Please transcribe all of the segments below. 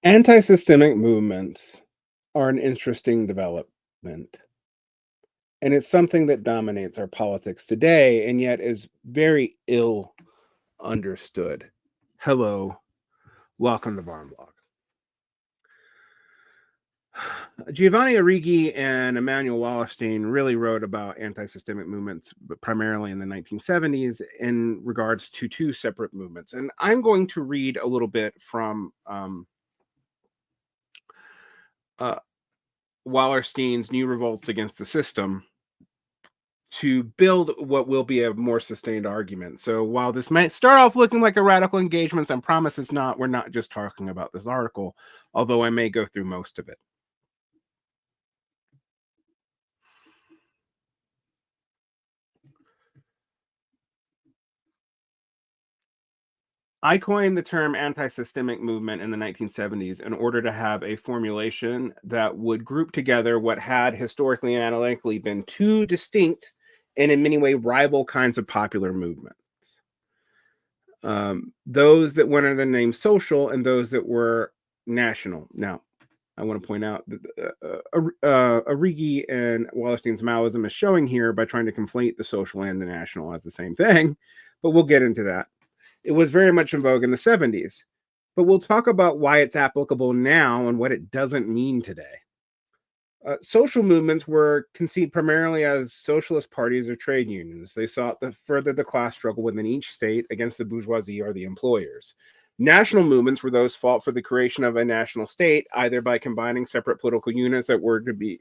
Anti-systemic movements are an interesting development, and it's something that dominates our politics today and yet is very ill understood. Hello, welcome to Varn Blog. Giovanni Arrighi and Emmanuel Wallerstein really wrote about anti-systemic movements, but primarily in the 1970s in regards to two separate movements. And I'm going to read a little bit from Wallerstein's New Revolts Against the System to build what will be a more sustained argument. So while this might start off looking like a radical engagement, I promise it's not. We're not just talking about this article, although I may go through most of it. I coined the term anti-systemic movement in the 1970s in order to have a formulation that would group together what had historically and analytically been two distinct and in many ways rival kinds of popular movements. Those that went under the name social and those that were national. Now, I want to point out that Arrighi and Wallerstein's Maoism is showing here by trying to conflate the social and the national as the same thing, but we'll get into that. It was very much in vogue in the 70s, but we'll talk about why it's applicable now and what it doesn't mean today. Social movements were conceived primarily as socialist parties or trade unions. They sought to further the class struggle within each state against the bourgeoisie or the employers. National movements were those fought for the creation of a national state, either by combining separate political units that were to be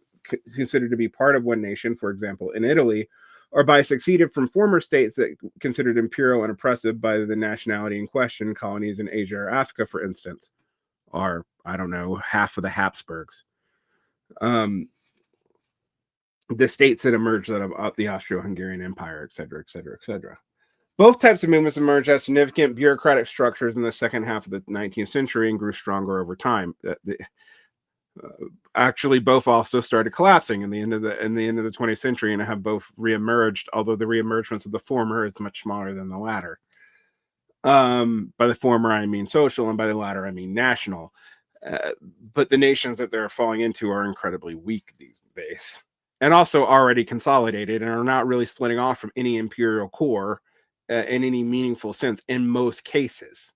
considered to be part of one nation, for example, in Italy, or by seceded from former states that considered imperial and oppressive by the nationality in question, colonies in Asia or Africa, for instance, or, I don't know, half of the Habsburgs. The states that emerged out of the Austro-Hungarian Empire, et cetera, et cetera, et cetera. Both types of movements emerged as significant bureaucratic structures in the second half of the 19th century and grew stronger over time. Actually, both also started collapsing in the end of the 20th century and have both reemerged, although the reemergence of the former is much smaller than the latter. By the former, I mean social, and by the latter, I mean national. But the nations that they're falling into are incredibly weak these days, and also already consolidated and are not really splitting off from any imperial core in any meaningful sense in most cases.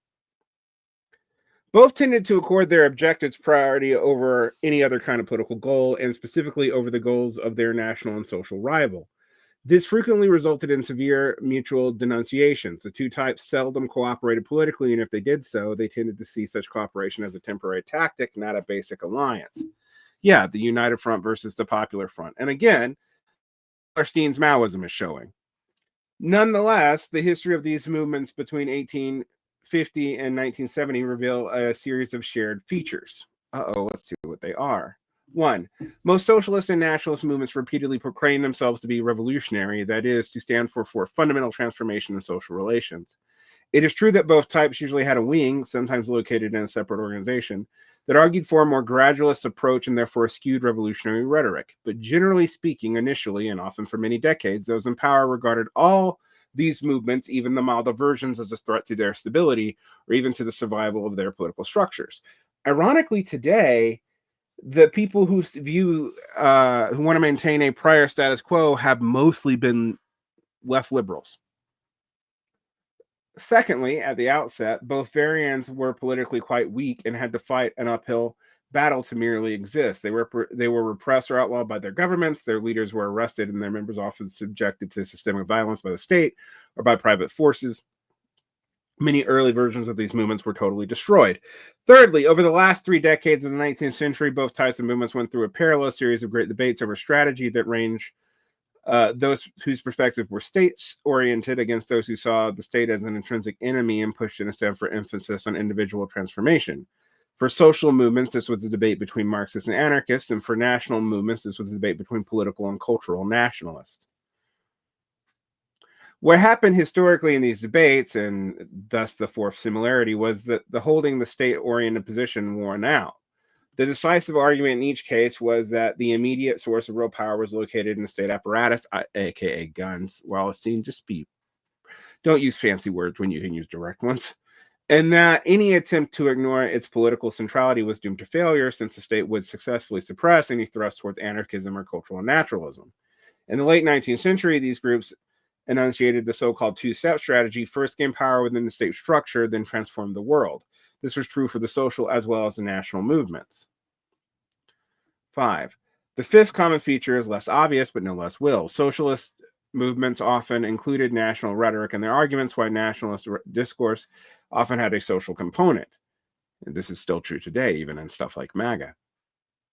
Both tended to accord their objectives priority over any other kind of political goal, and specifically over the goals of their national and social rival. This frequently resulted in severe mutual denunciations. The two types seldom cooperated politically, and if they did so, they tended to see such cooperation as a temporary tactic, not a basic alliance. Yeah, the United Front versus the Popular Front. And again, Wallerstein's Maoism is showing. Nonetheless, the history of these movements between 1850 and 1970 reveal a series of shared features. Let's see what they are. One, most socialist and nationalist movements repeatedly proclaim themselves to be revolutionary, that is, to stand for fundamental transformation in social relations. It is true that both types usually had a wing, sometimes located in a separate organization, that argued for a more gradualist approach and therefore skewed revolutionary rhetoric. But generally speaking, initially, and often for many decades, those in power regarded all these movements, even the milder versions, as a threat to their stability or even to the survival of their political structures. Ironically, today, the people who who want to maintain a prior status quo have mostly been left liberals. Secondly, at the outset, both variants were politically quite weak and had to fight an uphill battle to merely exist. They were repressed or outlawed by their governments. Their leaders were arrested, and their members often subjected to systemic violence by the state or by private forces. Many early versions of these movements were totally destroyed. Thirdly, over the last 3 decades of the 19th century, both types of movements went through a parallel series of great debates over strategy that ranged those whose perspectives were states-oriented against those who saw the state as an intrinsic enemy and pushed instead for emphasis on individual transformation. For social movements, this was a debate between Marxists and anarchists, and for national movements, this was a debate between political and cultural nationalists. What happened historically in these debates, and thus the fourth similarity, was that the holding the state-oriented position won out. The decisive argument in each case was that the immediate source of real power was located in the state apparatus, aka guns. Wallerstein, don't use fancy words when you can use direct ones. and that any attempt to ignore its political centrality was doomed to failure since the state would successfully suppress any thrust towards anarchism or cultural naturalism. In the late 19th century, these groups enunciated the so-called two-step strategy: first gain power within the state structure, then transform the world. This was true for the social as well as the national movements. 5. The fifth common feature is less obvious, but no less will. Socialist movements often included national rhetoric in their arguments, while nationalist discourse often had a social component. And this is still true today, even in stuff like MAGA,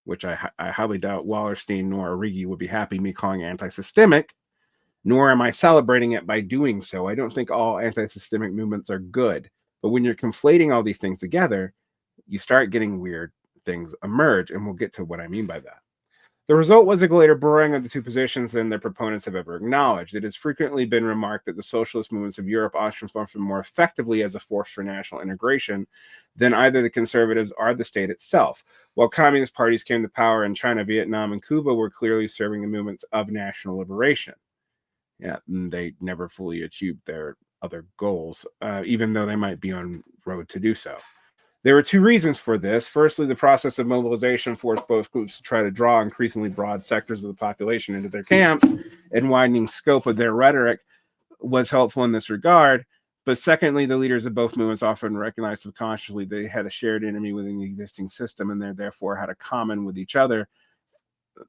which I highly doubt Wallerstein nor Origi would be happy me calling anti-systemic, nor am I celebrating it by doing so. I don't think all anti-systemic movements are good. But when you're conflating all these things together, you start getting weird things emerge, and we'll get to what I mean by that. The result was a greater blurring of the two positions than their proponents have ever acknowledged. It has frequently been remarked that the socialist movements of Europe often functioned more effectively as a force for national integration than either the conservatives or the state itself. While communist parties came to power in China, Vietnam, and Cuba were clearly serving the movements of national liberation. Yeah, they never fully achieved their other goals, even though they might be on road to do so. There were two reasons for this. Firstly, the process of mobilization forced both groups to try to draw increasingly broad sectors of the population into their camps, and widening scope of their rhetoric was helpful in this regard. But secondly, the leaders of both movements often recognized subconsciously they had a shared enemy within the existing system, and they therefore had a common with each other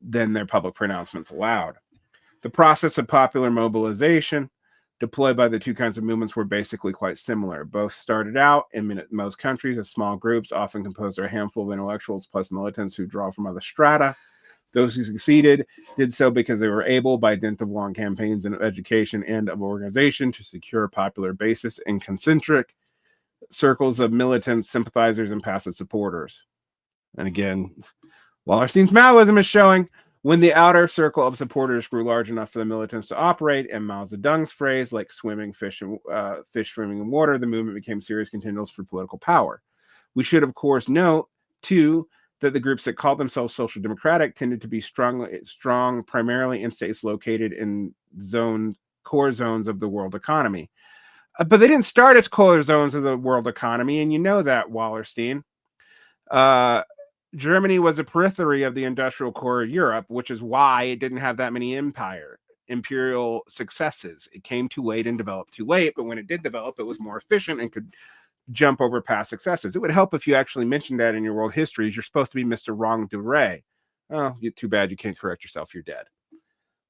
than their public pronouncements allowed. The process of popular mobilization deployed by the two kinds of movements were basically quite similar. Both started out in most countries as small groups, often composed of a handful of intellectuals plus militants who draw from other strata. Those who succeeded did so because they were able, by dint of long campaigns and education and of organization, to secure a popular basis in concentric circles of militants, sympathizers, and passive supporters. And again, Wallerstein's Maoism is showing. When the outer circle of supporters grew large enough for the militants to operate, and Mao Zedong's phrase, like fish swimming in water, the movement became serious contenders for political power. We should, of course, note, too, that the groups that called themselves social democratic tended to be strong primarily in states located in core zones of the world economy. But they didn't start as core zones of the world economy, and you know that, Wallerstein. Germany was a periphery of the industrial core of Europe, which is why it didn't have that many imperial successes. It came too late and developed too late, but when it did develop, it was more efficient and could jump over past successes. It would help if you actually mentioned that in your world histories. You're supposed to be Mr. Wrong Duray. Oh, too bad you can't correct yourself. You're dead.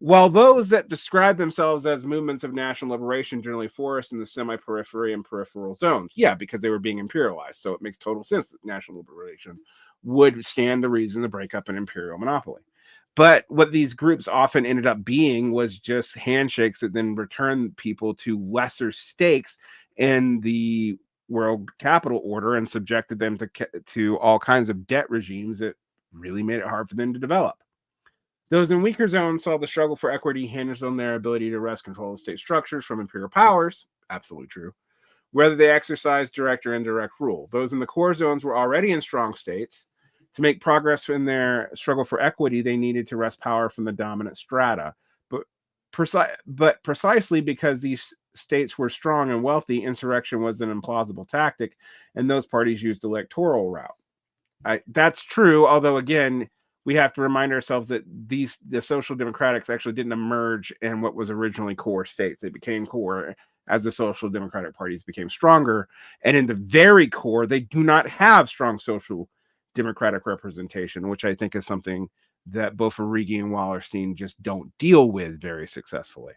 While those that describe themselves as movements of national liberation generally forest in the semi-periphery and peripheral zones. Yeah, because they were being imperialized. So it makes total sense that national liberation would stand the reason to break up an imperial monopoly. But what these groups often ended up being was just handshakes that then returned people to lesser stakes in the world capital order and subjected them to all kinds of debt regimes that really made it hard for them to develop. Those in weaker zones saw the struggle for equity hinged on their ability to wrest control of state structures from imperial powers. Absolutely true. Whether they exercised direct or indirect rule. Those in the core zones were already in strong states. To make progress in their struggle for equity, they needed to wrest power from the dominant strata. But precisely because these states were strong and wealthy, insurrection was an implausible tactic, and those parties used the electoral route. That's true, although again, we have to remind ourselves that the social democrats actually didn't emerge in what was originally core states. They became core as the social democratic parties became stronger. And in the very core, they do not have strong social democratic representation, which I think is something that both Origi and Wallerstein just don't deal with very successfully.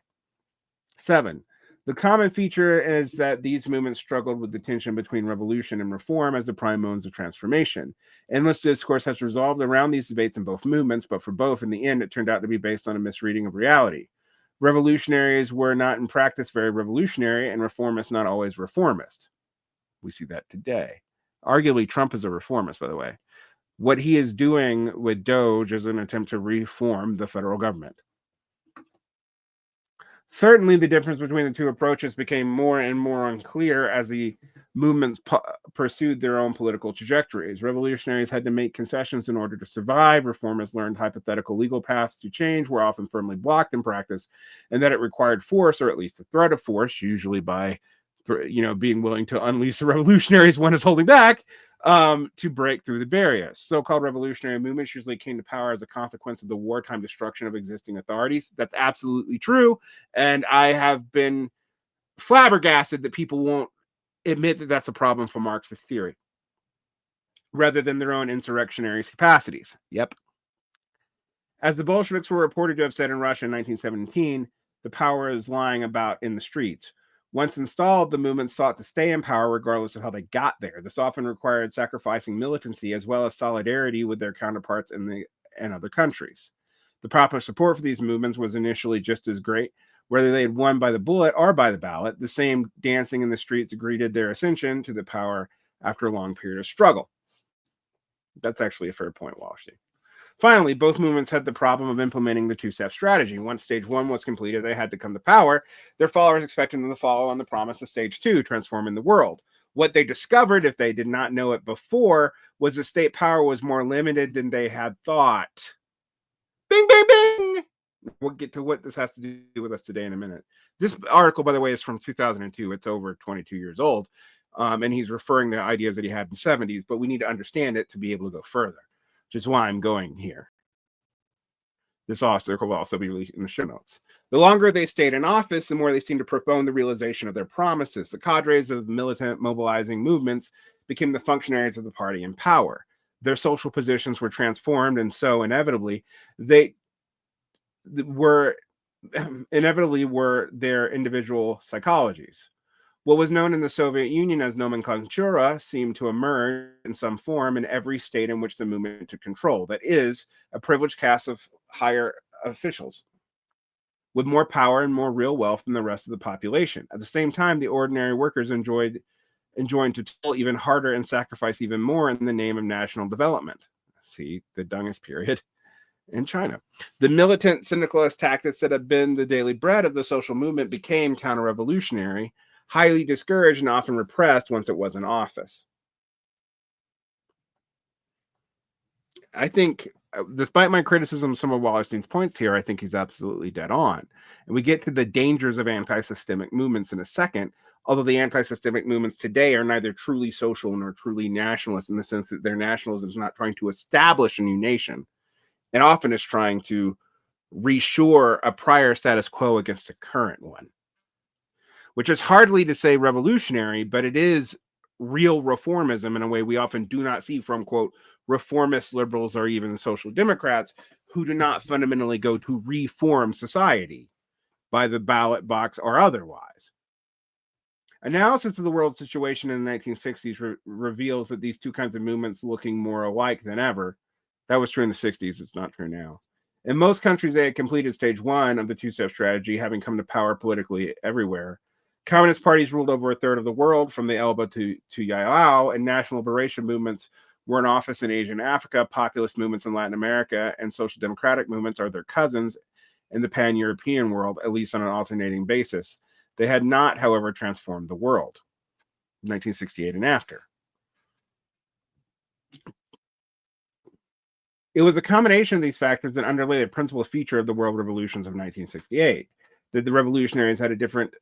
7. The common feature is that these movements struggled with the tension between revolution and reform as the prime modes of transformation. Endless discourse has resolved around these debates in both movements, but for both, in the end, it turned out to be based on a misreading of reality. Revolutionaries were not in practice very revolutionary, and reformists not always reformist. We see that today. Arguably, Trump is a reformist, by the way. What he is doing with Doge is an attempt to reform the federal government. Certainly, the difference between the two approaches became more and more unclear as the movements pursued their own political trajectories. Revolutionaries had to make concessions in order to survive. Reformists learned hypothetical legal paths to change were often firmly blocked in practice, and that it required force, or at least the threat of force, usually by for, being willing to unleash the revolutionaries one is holding back, to break through the barriers. So-called revolutionary movements usually came to power as a consequence of the wartime destruction of existing authorities. That's absolutely true. And I have been flabbergasted that people won't admit that that's a problem for Marxist theory rather than their own insurrectionary capacities. Yep. As the Bolsheviks were reported to have said in Russia in 1917, the power is lying about in the streets. Once installed, the movement sought to stay in power regardless of how they got there. This often required sacrificing militancy as well as solidarity with their counterparts in other countries. The popular support for these movements was initially just as great, whether they had won by the bullet or by the ballot. The same dancing in the streets greeted their ascension to the power after a long period of struggle. That's actually a fair point, Wallerstein. Finally, both movements had the problem of implementing the two-step strategy. Once stage one was completed, they had to come to power. Their followers expected them to follow on the promise of stage two, transforming the world. What they discovered, if they did not know it before, was that state power was more limited than they had thought. Bing, bing, bing! We'll get to what this has to do with us today in a minute. This article, by the way, is from 2002. It's over 22 years old. And he's referring to ideas that he had in the 70s, but we need to understand it to be able to go further, which is why I'm going here. This article will also be released in the show notes. The longer they stayed in office, the more they seemed to postpone the realization of their promises. The cadres of militant mobilizing movements became the functionaries of the party in power. Their social positions were transformed, and so inevitably were their individual psychologies. What was known in the Soviet Union as nomenklatura seemed to emerge in some form in every state in which the movement took control. That is, a privileged caste of higher officials with more power and more real wealth than the rest of the population. At the same time, the ordinary workers enjoined to toil even harder and sacrifice even more in the name of national development. See the Dengist period in China. The militant syndicalist tactics that have been the daily bread of the social movement became counter-revolutionary, highly discouraged and often repressed once it was in office. I think, despite my criticism of some of Wallerstein's points here, I think he's absolutely dead on. And we get to the dangers of anti-systemic movements in a second, although the anti-systemic movements today are neither truly social nor truly nationalist in the sense that their nationalism is not trying to establish a new nation, and often is trying to reshore a prior status quo against a current one, which is hardly to say revolutionary, but it is real reformism in a way we often do not see from, quote, reformist liberals or even social democrats who do not fundamentally go to reform society by the ballot box or otherwise. Analysis of the world situation in the 1960s reveals that these two kinds of movements looking more alike than ever. That was true in the 60s. It's not true now. In most countries, they had completed stage one of the two-step strategy, having come to power politically everywhere. Communist parties ruled over a third of the world, from the Elba to Yailao, and national liberation movements were in office in Asia and Africa. Populist movements in Latin America and social democratic movements are their cousins in the pan-European world, at least on an alternating basis. They had not, however, transformed the world. 1968 and after. It was a combination of these factors that underlay the principal feature of the world revolutions of 1968, that the revolutionaries had a different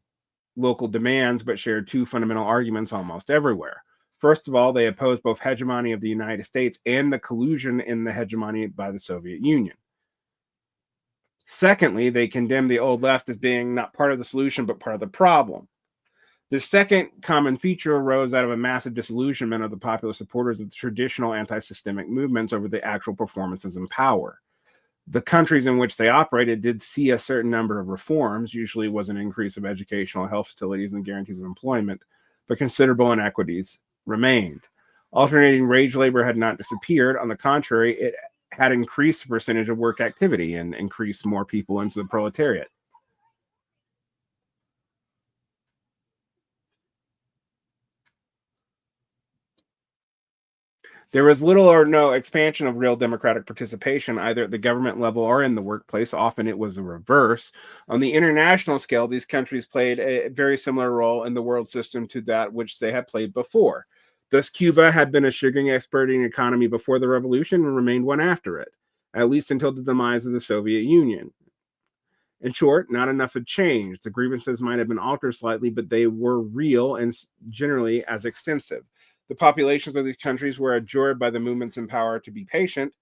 local demands, but shared two fundamental arguments almost everywhere. First of all, they opposed both hegemony of the United States and the collusion in the hegemony by the Soviet Union. Secondly, they condemned the old left as being not part of the solution, but part of the problem. The second common feature arose out of a massive disillusionment of the popular supporters of the traditional anti-systemic movements over the actual performances in power. The countries in which they operated did see a certain number of reforms. Usually was an increase of educational health facilities and guarantees of employment, but considerable inequities remained. Alternating wage labor had not disappeared. On the contrary, it had increased the percentage of work activity and increased more people into the proletariat. There was little or no expansion of real democratic participation, either at the government level or in the workplace. Often it was the reverse. On the international scale, these countries played a very similar role in the world system to that which they had played before. Thus, Cuba had been a sugar exporting economy before the revolution and remained one after it, at least until the demise of the Soviet Union. In short, not enough had changed. The grievances might have been altered slightly, but they were real and generally as extensive. The populations of these countries were adjured by the movements in power to be patient,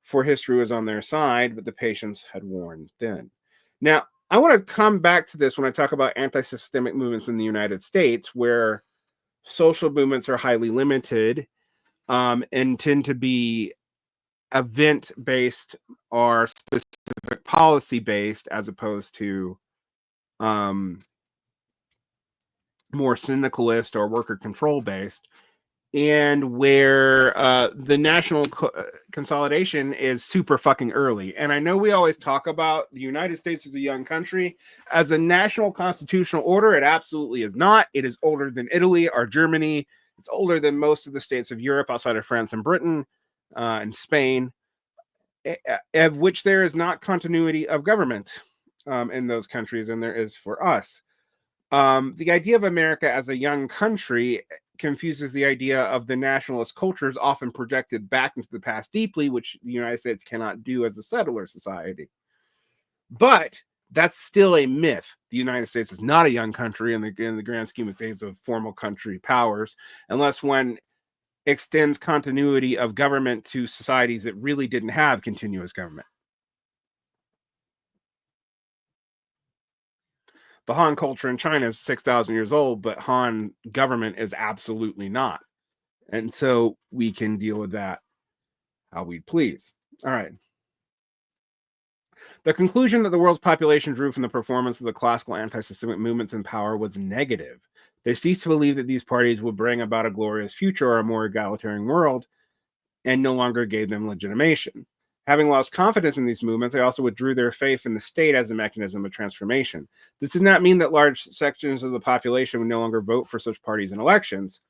for history was on their side, but the patience had worn thin. Now, I want to come back to this when I talk about anti-systemic movements in the United States, where social movements are highly limited and tend to be event-based or specific policy-based, as opposed to um, more syndicalist or worker control-based, and where the national consolidation is super fucking early. And I know we always talk about the United States as a young country. As a national constitutional order, it absolutely is not. It is older than Italy or Germany. It's older than most of the states of Europe outside of France and Britain and Spain, of which there is not continuity of government in those countries, and there is for us. The idea of America as a young country confuses the idea of the nationalist cultures often projected back into the past deeply, which the United States cannot do as a settler society. But that's still a myth. The United States is not a young country in the grand scheme of things of formal country powers, unless one extends continuity of government to societies that really didn't have continuous government. The Han culture in China is 6,000 years old, but Han government is absolutely not. And so we can deal with that how we please. All right. The conclusion that the world's population drew from the performance of the classical anti-systemic movements in power was negative. They ceased to believe that these parties would bring about a glorious future or a more egalitarian world, and no longer gave them legitimation. Having lost confidence in these movements, they also withdrew their faith in the state as a mechanism of transformation. This did not mean that large sections of the population would no longer vote for such parties in elections,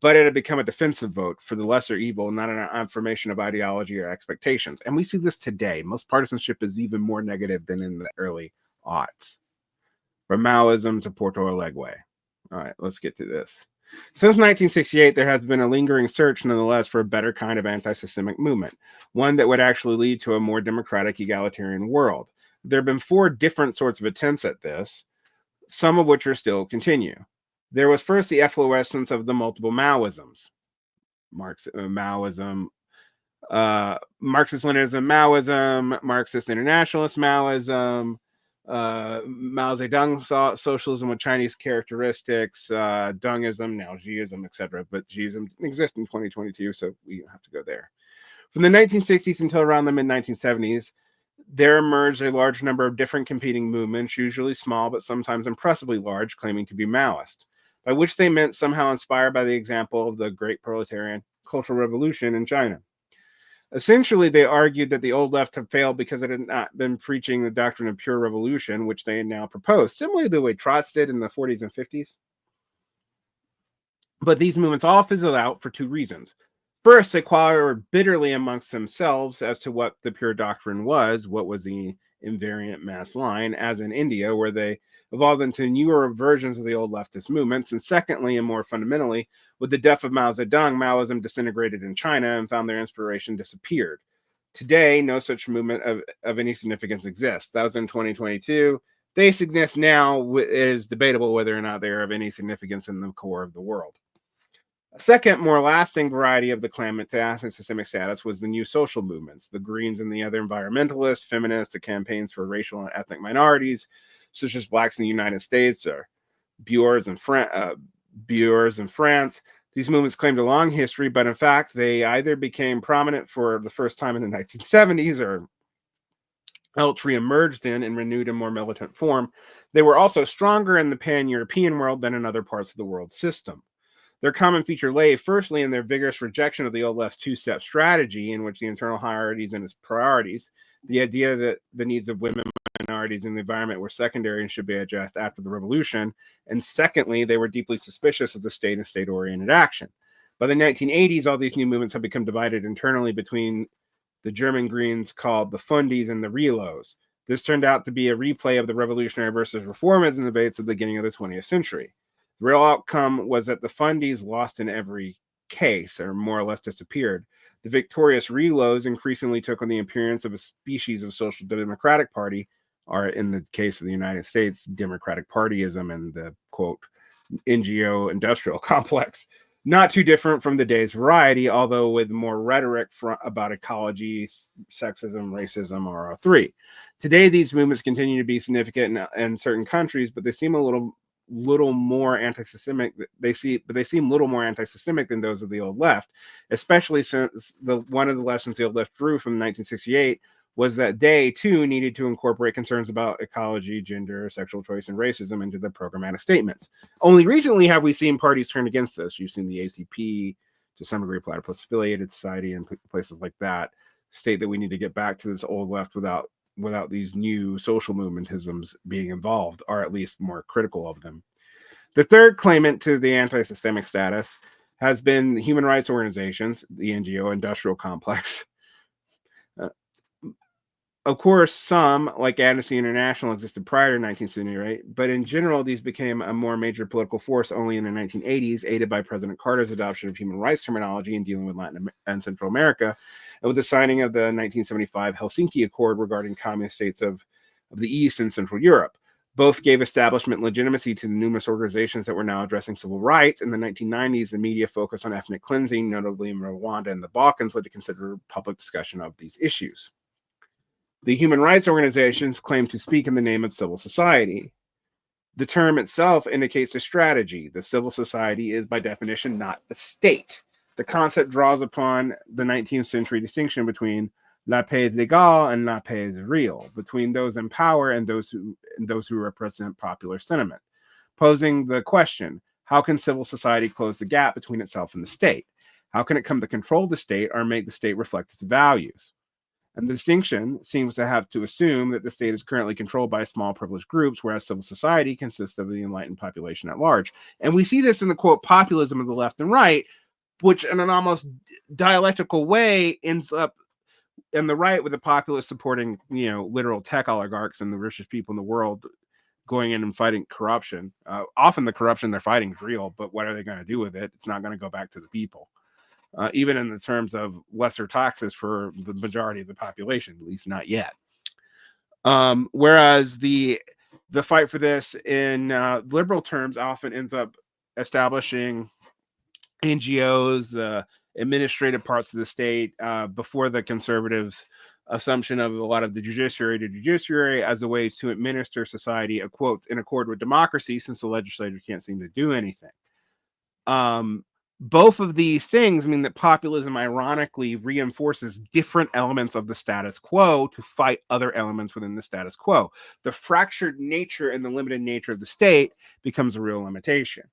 but it had become a defensive vote for the lesser evil, not an affirmation of ideology or expectations. And we see this today. Most partisanship is even more negative than in the early aughts. From Maoism to Porto Alegre. All right, let's get to this. Since 1968, there has been a lingering search, nonetheless, for a better kind of anti-systemic movement, one that would actually lead to a more democratic, egalitarian world. There have been 4 different sorts of attempts at this, some of which are still continue. There was first the efflorescence of the multiple Maoisms. Maoism, Marxist-Leninism Maoism, Marxist Internationalist Maoism, Mao Zedong socialism with Chinese characteristics, Dungism, now Xiism, etc. But Xiism didn't exist in 2022, so we don't have to go there. From the 1960s until around the mid-1970s, there emerged a large number of different competing movements, usually small but sometimes impressively large, claiming to be Maoist, by which they meant somehow inspired by the example of the Great Proletarian Cultural Revolution in China. Essentially, they argued that the old left had failed because it had not been preaching the doctrine of pure revolution, which they now propose, similarly to the way Trots did in the 40s and 50s. But these movements all fizzled out for 2 reasons. First, they quarreled bitterly amongst themselves as to what the pure doctrine was, what was the invariant mass line, as in India, where they evolved into newer versions of the old leftist movements. And secondly, and more fundamentally, with the death of Mao Zedong, Maoism disintegrated in China and found their inspiration disappeared. Today, no such movement of any significance exists. That was in 2022. They exist now. It is debatable whether or not they are of any significance in the core of the world. A second, more lasting variety of the claimant to anti-systemic status was the new social movements, the Greens and the other environmentalists, feminists, the campaigns for racial and ethnic minorities, such as blacks in the United States or Boers in France. These movements claimed a long history, but in fact, they either became prominent for the first time in the 1970s or else re-emerged in renewed and more militant form. They were also stronger in the pan-European world than in other parts of the world system. Their common feature lay, firstly, in their vigorous rejection of the old left's 2-step strategy, in which the internal hierarchies and its priorities, the idea that the needs of women, minorities, and the environment were secondary and should be addressed after the revolution. And secondly, they were deeply suspicious of the state and state-oriented action. By the 1980s, all these new movements had become divided internally between the German Greens called the Fundis and the Relos. This turned out to be a replay of the revolutionary versus reformism debates at the beginning of the 20th century. The real outcome was that the Fundis lost in every case, or more or less disappeared. The victorious Relos increasingly took on the appearance of a species of social democratic party, are, in the case of the United States, Democratic Partyism and the, quote, NGO industrial complex. Not too different from the day's variety, although with more rhetoric about ecology, sexism, racism, or all three. Today, these movements continue to be significant in certain countries, but they seem a little more anti-systemic. They seem little more anti-systemic than those of the old left, especially since one of the lessons the old left drew from 1968 was that they too needed to incorporate concerns about ecology, gender, sexual choice, and racism into their programmatic statements. Only recently have we seen parties turn against this. You've seen the ACP, to some degree, Platypus Affiliated Society, and places like that state that we need to get back to this old left without these new social movementisms being involved, or at least more critical of them. The third claimant to the anti-systemic status has been human rights organizations, the NGO industrial complex. Of course, some, like Amnesty International, existed prior to 1978, but in general, these became a more major political force only in the 1980s, aided by President Carter's adoption of human rights terminology in dealing with Latin and Central America, and with the signing of the 1975 Helsinki Accord regarding communist states of the East and Central Europe. Both gave establishment legitimacy to the numerous organizations that were now addressing civil rights. In the 1990s, the media focus on ethnic cleansing, notably in Rwanda and the Balkans, led to considerable public discussion of these issues. The human rights organizations claim to speak in the name of civil society. The term itself indicates a strategy. The civil society is, by definition, not the state. The concept draws upon the 19th century distinction between la paix légale and la paix réelle, between those in power and those who represent popular sentiment, posing the question, how can civil society close the gap between itself and the state? How can it come to control the state or make the state reflect its values? And the distinction seems to have to assume that the state is currently controlled by small privileged groups, whereas civil society consists of the enlightened population at large. And we see this in the, quote, populism of the left and right, which in an almost dialectical way ends up in the right with the populists supporting, literal tech oligarchs and the richest people in the world going in and fighting corruption. Often the corruption they're fighting is real, but what are they going to do with it? It's not going to go back to the people. Even in the terms of lesser taxes for the majority of the population, at least not yet. Whereas the fight for this in liberal terms often ends up establishing NGOs, administrative parts of the state, before the conservatives' assumption of a lot of the judiciary as a way to administer society, a quote, in accord with democracy, since the legislature can't seem to do anything. Both of these things mean that populism ironically reinforces different elements of the status quo to fight other elements within the status quo. The fractured nature and the limited nature of the state becomes a real limitation.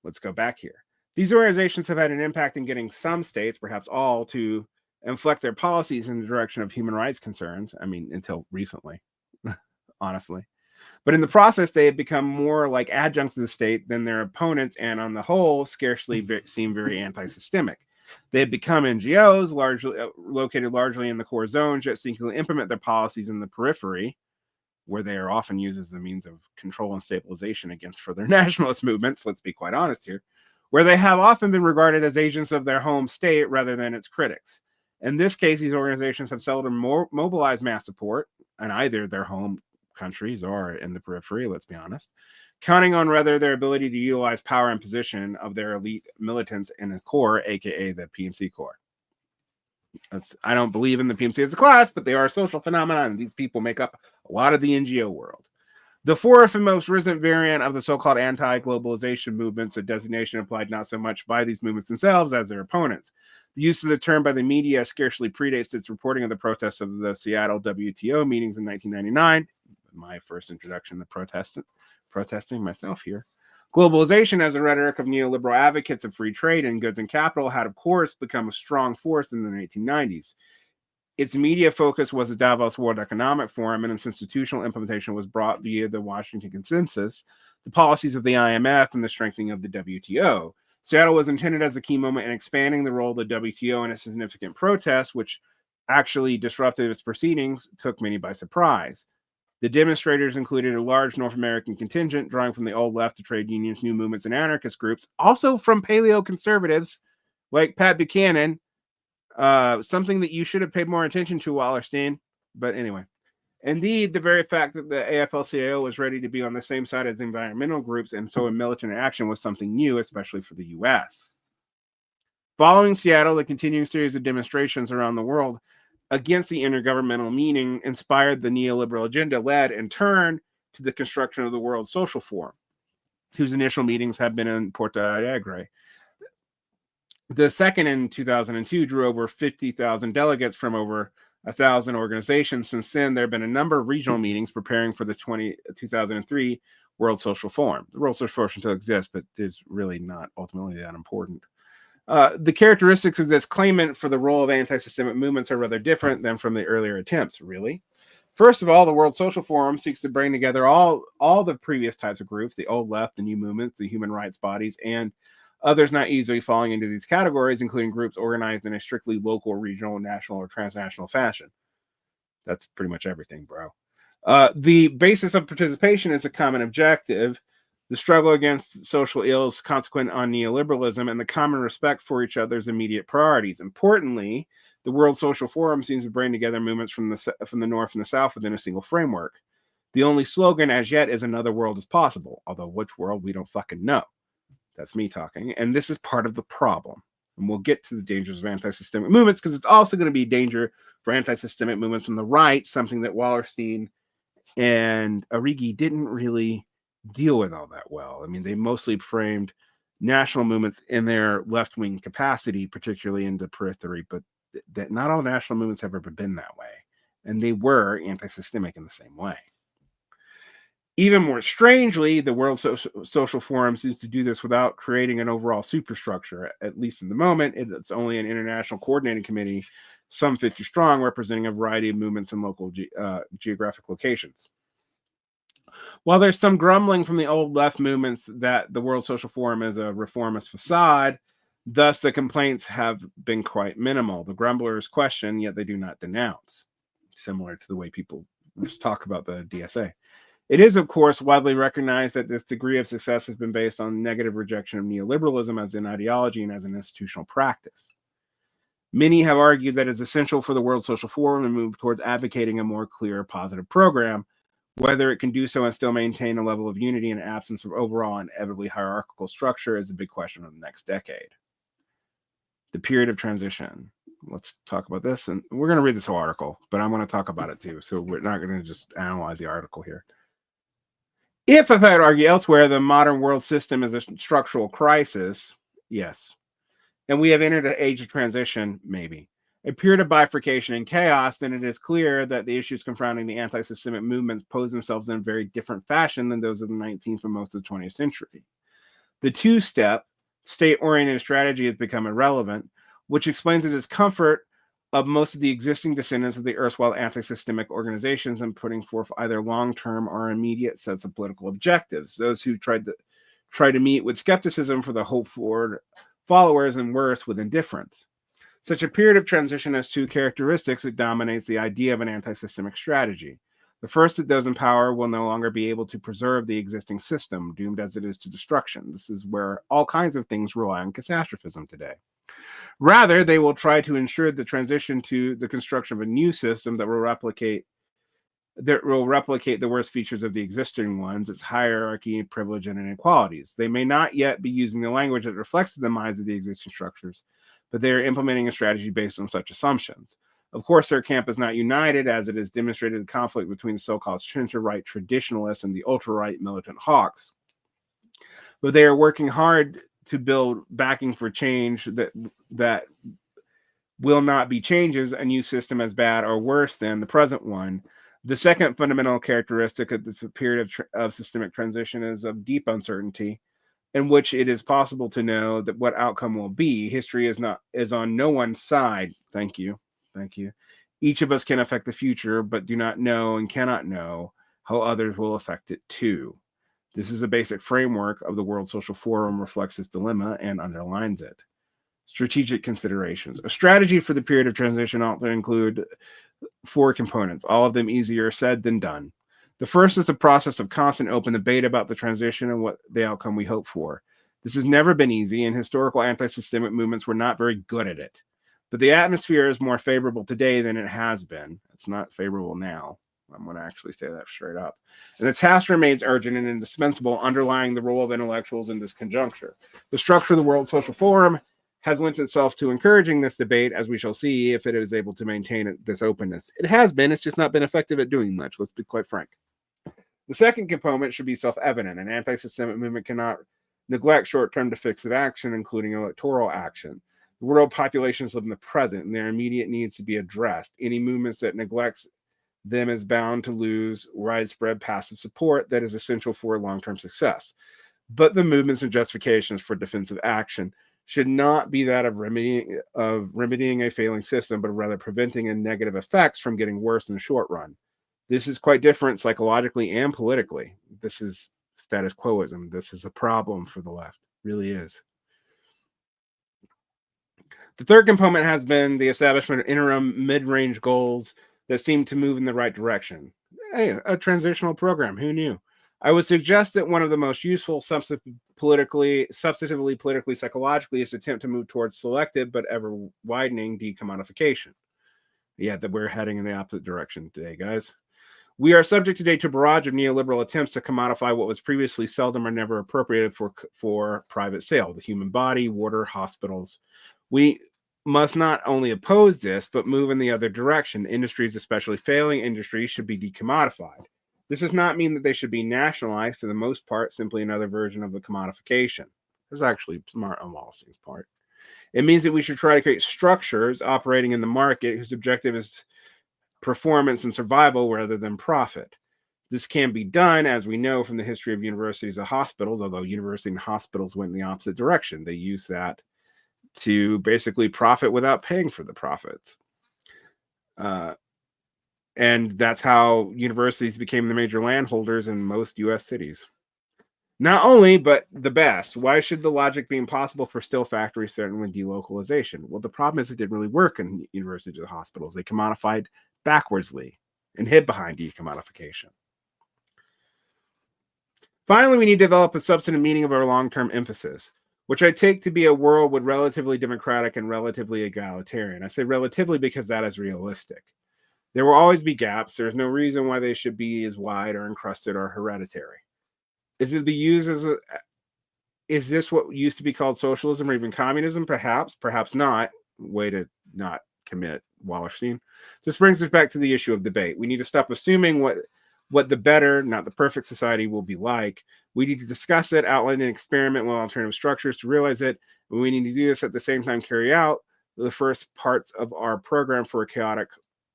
Let's go back here. These organizations have had an impact in getting some states, perhaps all, to inflect their policies in the direction of human rights concerns. I mean, until recently, honestly. But in the process, they have become more like adjuncts of the state than their opponents, and on the whole, scarcely seem very anti-systemic. They have become NGOs, located largely in the core zones, yet seeking to implement their policies in the periphery, where they are often used as a means of control and stabilization against further nationalist movements, let's be quite honest here, where they have often been regarded as agents of their home state rather than its critics. In this case, these organizations have seldom mobilized mass support in either their home countries or in the periphery, let's be honest, counting on rather their ability to utilize power and position of their elite militants in a core, aka the PMC core. I don't believe in the PMC as a class, but they are a social phenomenon, and these people make up a lot of the NGO world. The fourth and most recent variant of the so-called anti-globalization movements, a designation applied not so much by these movements themselves as their opponents. The use of the term by the media scarcely predates its reporting of the protests of the Seattle WTO meetings in 1999. My first introduction to protesting myself here. Globalization as a rhetoric of neoliberal advocates of free trade in goods and capital had, of course, become a strong force in the 1990s. Its media focus was the Davos World Economic Forum, and its institutional implementation was brought via the Washington Consensus, the policies of the IMF, and the strengthening of the WTO. Seattle was intended as a key moment in expanding the role of the WTO in a significant protest, which actually disrupted its proceedings, took many by surprise. The demonstrators included a large North American contingent, drawing from the old left to trade unions, new movements, and anarchist groups, also from paleo-conservatives like Pat Buchanan, something that you should have paid more attention to, Wallerstein. But anyway, Indeed, the very fact that the AFL-CIO was ready to be on the same side as environmental groups and so in militant action was something new, especially for the U.S. Following Seattle, the continuing series of demonstrations around the world against the intergovernmental meeting inspired the neoliberal agenda, led in turn to the construction of the World Social Forum, whose initial meetings have been in Porto Alegre. The second in 2002 drew over 50,000 delegates from over 1,000 organizations. Since then, there have been a number of regional meetings preparing for the 2003 World Social Forum. The World Social Forum still exists, but is really not ultimately that important. The characteristics of this claimant for the role of anti-systemic movements are rather different than from the earlier attempts, really. First of all, the World Social Forum seeks to bring together all the previous types of groups, the old left, the new movements, the human rights bodies, and others not easily falling into these categories, including groups organized in a strictly local, regional, national, or transnational fashion. That's pretty much everything, bro. The basis of participation is a common objective, the struggle against social ills consequent on neoliberalism, and the common respect for each other's immediate priorities. Importantly, the World Social Forum seems to bring together movements from the North and the South within a single framework. The only slogan as yet is "Another world is possible," although which world, we don't fucking know. That's me talking. And this is part of the problem. And we'll get to the dangers of anti-systemic movements, because it's also going to be a danger for anti-systemic movements on the right, something that Wallerstein and Arrighi didn't really deal with all that well. I mean, they mostly framed national movements in their left-wing capacity, particularly in the periphery, but that not all national movements have ever been that way. And they were anti-systemic in the same way. Even more strangely, the World Social Forum seems to do this without creating an overall superstructure. At least in the moment, it's only an international coordinating committee, some 50 strong, representing a variety of movements in local geographic locations. While there's some grumbling from the old left movements that the World Social Forum is a reformist facade, thus the complaints have been quite minimal. The grumblers question, yet they do not denounce, similar to the way people talk about the DSA. It is, of course, widely recognized that this degree of success has been based on negative rejection of neoliberalism as an ideology and as an institutional practice. Many have argued that it's essential for the World Social Forum to move towards advocating a more clear, positive program. Whether it can do so and still maintain a level of unity in absence of overall inevitably hierarchical structure is a big question of the next decade. The period of transition. Let's talk about this. And we're going to read this whole article, but I'm going to talk about it too. So we're not going to just analyze the article here. If I would argue elsewhere, the modern world system is a structural crisis, yes. And we have entered an age of transition, maybe. A period of bifurcation and chaos, then it is clear that the issues confronting the anti-systemic movements pose themselves in a very different fashion than those of the 19th and most of the 20th century. The two-step, state-oriented strategy has become irrelevant, which explains the discomfort of most of the existing descendants of the erstwhile anti-systemic organizations in putting forth either long-term or immediate sets of political objectives. Those who try to meet with skepticism for the hope-forward followers, and worse, with indifference. Such a period of transition has two characteristics that dominates the idea of an anti-systemic strategy. The first, that those in power will no longer be able to preserve the existing system, doomed as it is to destruction. This is where all kinds of things rely on catastrophism today. Rather, they will try to ensure the transition to the construction of a new system that will replicate the worst features of the existing ones, its hierarchy, privilege, and inequalities. They may not yet be using the language that reflects the demise of the existing structures, but they are implementing a strategy based on such assumptions. Of course, their camp is not united, as it is demonstrated the conflict between the so-called center-right traditionalists and the ultra-right militant hawks. But they are working hard to build backing for change that will not be changes, a new system as bad or worse than the present one. The second fundamental characteristic of this period of systemic transition is of deep uncertainty, in which it is possible to know that what outcome will be. History is on no one's side. Thank you. Each of us can affect the future, but do not know and cannot know how others will affect it too. This is a basic framework of the World Social Forum, reflects this dilemma and underlines it. Strategic considerations. A strategy for the period of transition ought to include 4 components, all of them easier said than done. The first is the process of constant open debate about the transition and what the outcome we hope for. This has never been easy, and historical anti-systemic movements were not very good at it. But the atmosphere is more favorable today than it has been. It's not favorable now. I'm going to actually say that straight up. And the task remains urgent and indispensable, underlying the role of intellectuals in this conjuncture. The structure of the World Social Forum has lent itself to encouraging this debate, as we shall see if it is able to maintain this openness. It has been, it's just not been effective at doing much, let's be quite frank. The second component should be self-evident. An anti-systemic movement cannot neglect short-term defensive action, including electoral action. The world populations live in the present, and their immediate needs to be addressed. Any movements that neglects them is bound to lose widespread passive support that is essential for long-term success. But the movements and justifications for defensive action should not be that of remedying a failing system, but rather preventing a negative effects from getting worse in the short run. This is quite different psychologically and politically. This is status quoism. This is a problem for the left. It really is. The third component has been the establishment of interim mid-range goals that seem to move in the right direction. Hey, a transitional program. Who knew? I would suggest that one of the most useful substantively, politically, psychologically, is to attempt to move towards selective but ever widening decommodification. Yeah, that we're heading in the opposite direction today, guys. We are subject today to a barrage of neoliberal attempts to commodify what was previously seldom or never appropriated for private sale: the human body, water, hospitals. We must not only oppose this, but move in the other direction. Industries, especially failing industries, should be decommodified. This does not mean that they should be nationalized, for the most part, simply another version of the commodification. This is actually smart on Wallerstein's part. It means that we should try to create structures operating in the market whose objective is performance and survival rather than profit. This can be done, as we know from the history of universities and hospitals, although universities and hospitals went in the opposite direction. They used that to basically profit without paying for the profits. And that's how universities became the major landholders in most U.S. cities. Not only, but the best. Why should the logic be impossible for steel factories starting with delocalization? Well, the problem is it didn't really work in universities or hospitals. They commodified backwardsly and hid behind decommodification. Finally, we need to develop a substantive meaning of our long-term emphasis, which I take to be a world with relatively democratic and relatively egalitarian. I say relatively because that is realistic. There will always be gaps. There's no reason why they should be as wide or encrusted or hereditary. Is this what used to be called socialism or even communism? Perhaps not. Way to not commit, Wallerstein. This brings us back to the issue of debate. We need to stop assuming what the better, not the perfect society will be like. We need to discuss it, outline and experiment with alternative structures to realize it. And we need to do this at the same time carry out the first parts of our program for a chaotic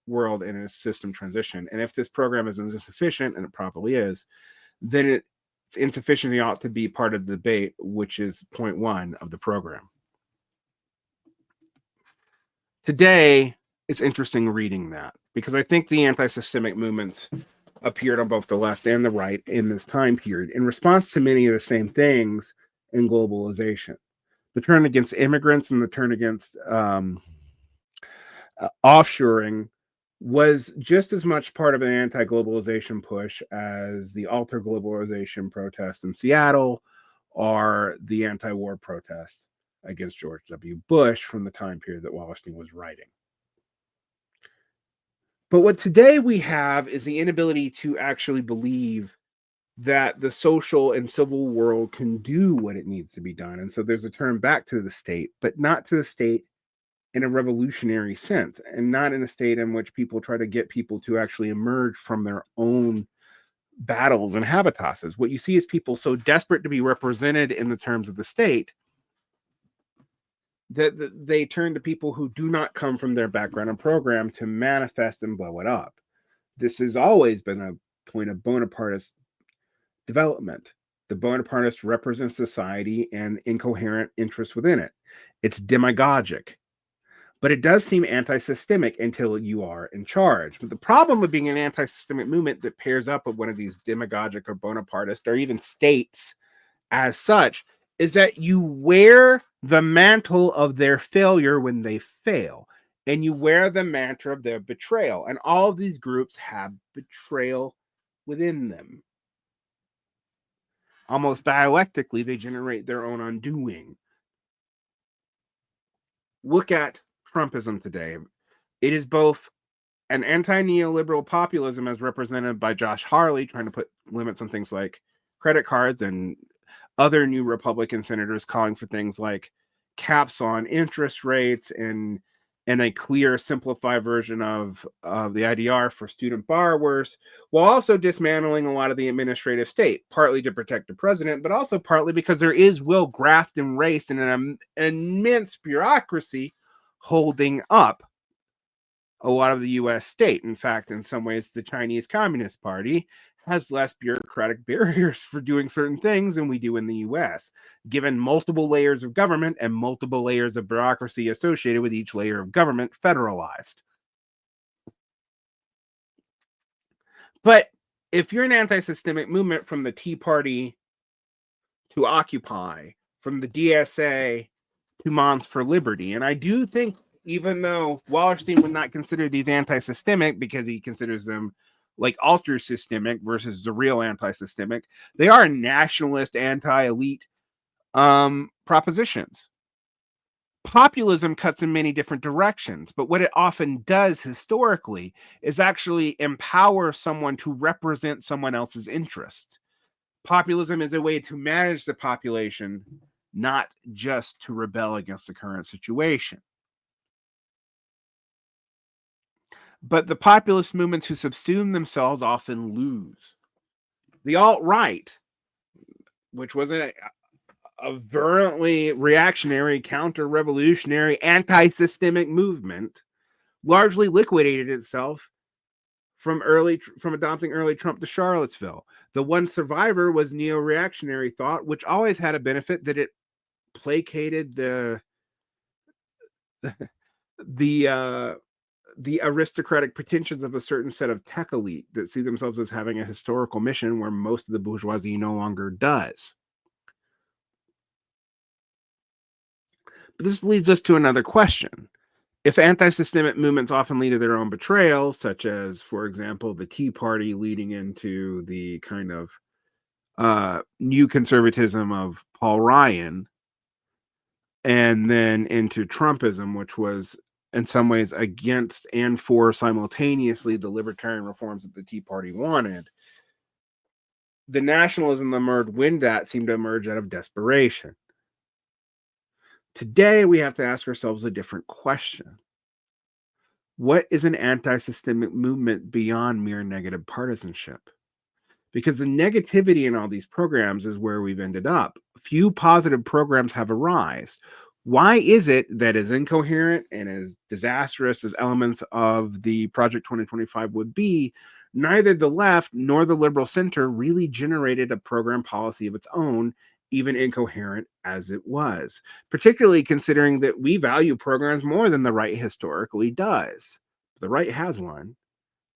world and a system transition. And if this program is insufficient, and it probably is, then it's insufficient. It ought to be part of the debate, which is point one of the program. Today, it's interesting reading that, because I think the anti-systemic movements appeared on both the left and the right in this time period in response to many of the same things in globalization. The turn against immigrants and the turn against offshoring was just as much part of an anti-globalization push as the alter globalization protest in Seattle or the anti-war protest against George W. Bush from the time period that Wallerstein was writing. But what today we have is the inability to actually believe that the social and civil world can do what it needs to be done. And so there's a turn back to the state, but not to the state in a revolutionary sense, and not in a state in which people try to get people to actually emerge from their own battles and habituses. What you see is people so desperate to be represented in the terms of the state that they turn to people who do not come from their background and program to manifest and blow it up. This has always been a point of Bonapartist development. The Bonapartist represents society and incoherent interests within it. It's demagogic, but it does seem anti-systemic until you are in charge. But the problem with being an anti-systemic movement that pairs up with one of these demagogic or Bonapartist or even states as such is that you wear the mantle of their failure when they fail, and you wear the mantle of their betrayal. And all of these groups have betrayal within them. Almost dialectically, they generate their own undoing. Look at Trumpism today. It is both an anti-neoliberal populism, as represented by Josh Hawley, trying to put limits on things like credit cards, and other new Republican senators calling for things like caps on interest rates and a clear, simplified version of the IDR for student borrowers, while also dismantling a lot of the administrative state, partly to protect the president, but also partly because there is will, graft, and race and an immense bureaucracy holding up a lot of the US state. In fact, in some ways, the Chinese Communist Party has less bureaucratic barriers for doing certain things than we do in the US, given multiple layers of government and multiple layers of bureaucracy associated with each layer of government federalized. But if you're an anti-systemic movement from the Tea Party to Occupy, from the DSA to Moms for Liberty, and I do think, even though Wallerstein would not consider these anti-systemic because he considers them like ultra-systemic versus the real anti-systemic, they are nationalist, anti-elite propositions. Populism cuts in many different directions, but what it often does historically is actually empower someone to represent someone else's interests. Populism is a way to manage the population, not just to rebel against the current situation. But the populist movements who subsume themselves often lose. The alt-right, which was a virulently reactionary, counter-revolutionary, anti-systemic movement, largely liquidated itself from adopting early Trump to Charlottesville. The one survivor was neo-reactionary thought, which always had a benefit that it placated the aristocratic pretensions of a certain set of tech elite that see themselves as having a historical mission where most of the bourgeoisie no longer does. But this leads us to another question. If anti-systemic movements often lead to their own betrayal, such as, for example, the Tea Party leading into the kind of new conservatism of Paul Ryan, and then into Trumpism, which was in some ways against and for simultaneously the libertarian reforms that the Tea Party wanted, the nationalism that emerged seemed to emerge out of desperation. Today, we have to ask ourselves a different question. What is an anti-systemic movement beyond mere negative partisanship? Because the negativity in all these programs is where we've ended up. Few positive programs have arisen. Why is it that as incoherent and as disastrous as elements of the Project 2025 would be, neither the left nor the liberal center really generated a program policy of its own, even incoherent as it was, particularly considering that we value programs more than the right historically does. The right has one,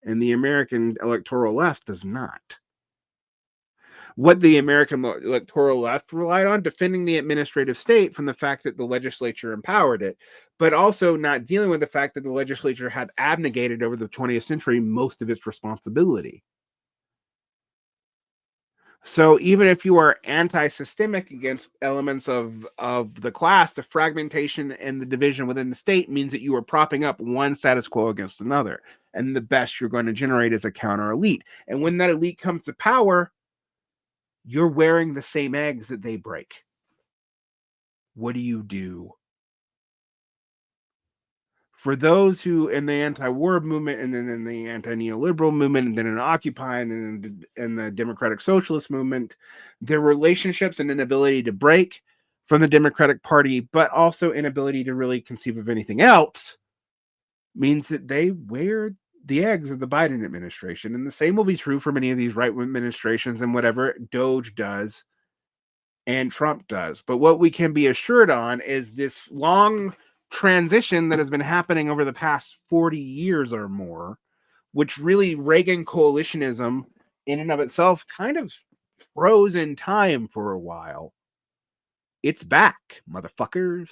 and the American electoral left does not. What the American electoral left relied on, defending the administrative state from the fact that the legislature empowered it, but also not dealing with the fact that the legislature had abnegated over the 20th century most of its responsibility. So even if you are anti-systemic against elements of the class, the fragmentation and the division within the state means that you are propping up one status quo against another. And the best you're going to generate is a counter elite. And when that elite comes to power, you're wearing the same eggs that they break. What do you do? For those who in the anti-war movement, and then in the anti-neoliberal movement, and then in Occupy, and then in the Democratic Socialist movement, their relationships and inability to break from the Democratic Party, but also inability to really conceive of anything else, means that they wear the eggs of the Biden administration. And the same will be true for many of these right-wing administrations and whatever Doge does and Trump does. But what we can be assured on is this long transition that has been happening over the past 40 years or more, which really Reagan coalitionism in and of itself kind of froze in time for a while. It's back, motherfuckers.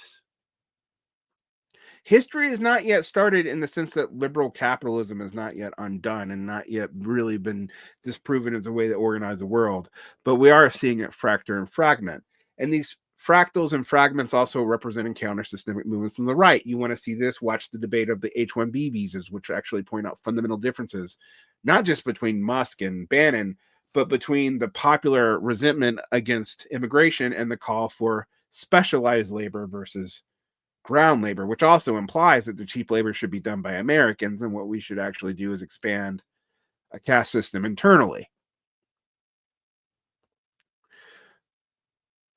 History is not yet started in the sense that liberal capitalism is not yet undone and not yet really been disproven as a way to organize the world, but we are seeing it fracture and fragment. And these Fractals and fragments also representing counter-systemic movements on the right. You want to see this? Watch the debate of the H-1B visas, which actually point out fundamental differences, not just between Musk and Bannon, but between the popular resentment against immigration and the call for specialized labor versus ground labor, which also implies that the cheap labor should be done by Americans, and what we should actually do is expand a caste system internally.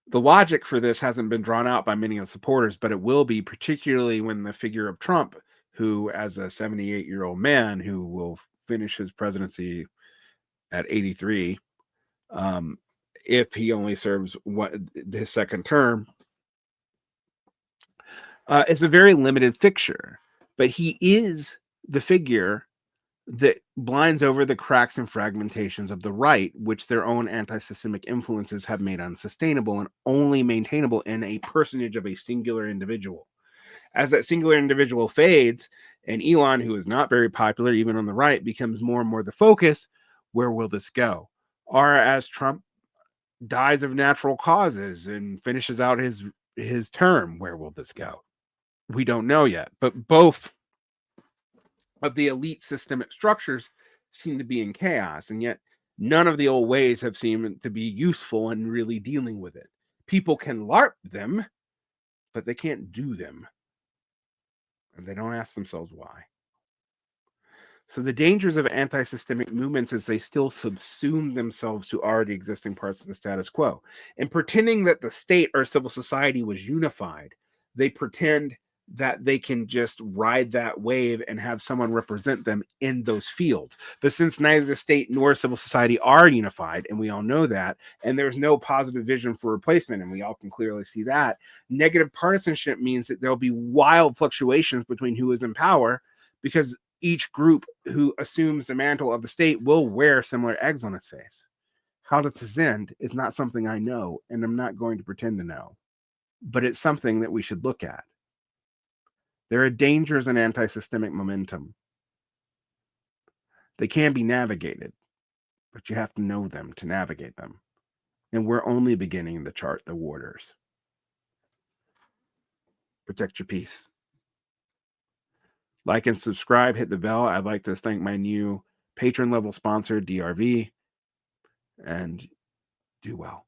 The logic for this hasn't been drawn out by many of the supporters, but it will be, particularly when the figure of Trump, who, as a 78-year-old man who will finish his presidency at 83, if he only serves his second term, it's a very limited fixture. But he is the figure that blinds over the cracks and fragmentations of the right, which their own anti-systemic influences have made unsustainable and only maintainable in a personage of a singular individual. As that singular individual fades, and Elon, who is not very popular even on the right, becomes more and more the focus, where will this go? Or as Trump dies of natural causes and finishes out his term, where will this go? We don't know yet, but both of the elite systemic structures seem to be in chaos, and yet none of the old ways have seemed to be useful in really dealing with it. People can LARP them, but they can't do them, and they don't ask themselves why. So the dangers of anti-systemic movements is they still subsume themselves to already existing parts of the status quo. And pretending that the state or civil society was unified, they pretend that they can just ride that wave and have someone represent them in those fields. But since neither the state nor civil society are unified, and we all know that, and there's no positive vision for replacement, and we all can clearly see that, negative partisanship means that there'll be wild fluctuations between who is in power, because each group who assumes the mantle of the state will wear similar eggs on its face. How this end is not something I know, and I'm not going to pretend to know, but it's something that we should look at. There are dangers in anti-systemic momentum. They can be navigated, but you have to know them to navigate them. And we're only beginning to chart the waters. Protect your peace. Like and subscribe, hit the bell. I'd like to thank my new patron level sponsor, DRV, and do well.